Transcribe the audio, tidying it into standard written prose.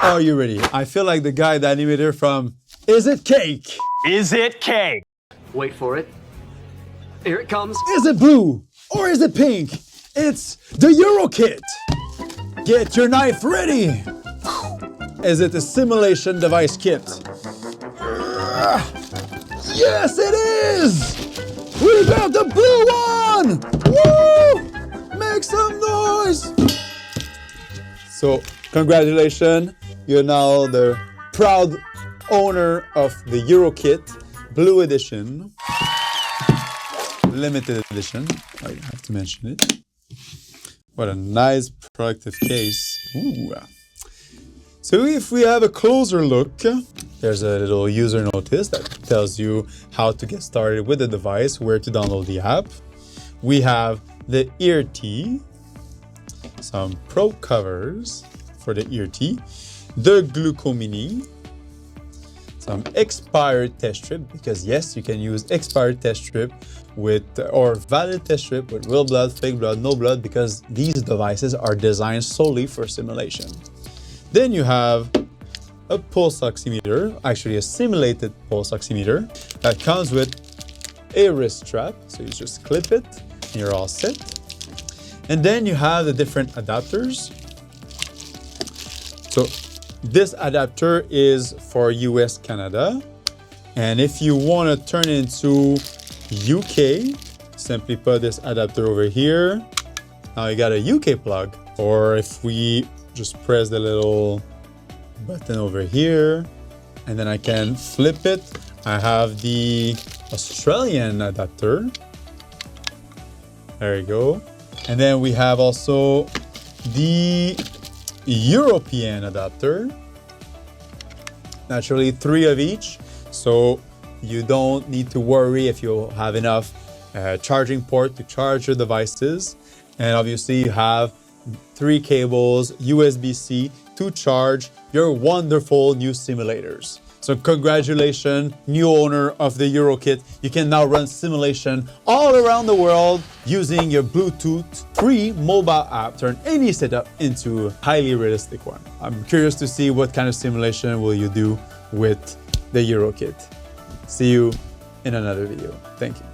Are you ready? I feel like the guy, the animator from Is It Cake? Is it cake? Wait for it. Here it comes. Is it blue or is it pink? It's the Euro Kit. Get your knife ready. Is it a simulation device kit? Yes, it is! We got the blue one! Woo! Make some noise! So, congratulations. You're now the proud owner of the Euro Kit Blue Edition. Limited edition. I have to mention it. What a nice productive case. Ooh. So if we have a closer look, there's a little user notice that tells you how to get started with the device, where to download the app. We have the ear tee, some pro covers for the ear tee, the Gluco-mini, some expired test strip, because yes, you can use expired test strip with, or valid test strip with real blood, fake blood, no blood, because these devices are designed solely for simulation. Then you have a pulse oximeter, actually a simulated pulse oximeter that comes with a wrist strap. So you just clip it and you're all set. And then you have the different adapters. So this adapter is for US, Canada. And if you want to turn it into UK, simply put this adapter over here. Now you got a UK plug. Or if we just press the little button over here, and then I can flip it. I have the Australian adapter. There you go. And then we have also the European adapter. Naturally, 3 of each. So you don't need to worry if you have enough charging port to charge your devices. And obviously you have 3 cables, USB-C to charge your wonderful new simulators. So congratulations, new owner of the Euro Kit. You can now run simulation all around the world using your Bluetooth free mobile app. Turn any setup into a highly realistic one. I'm curious to see what kind of simulation will you do with the Euro Kit. See you in another video. Thank you.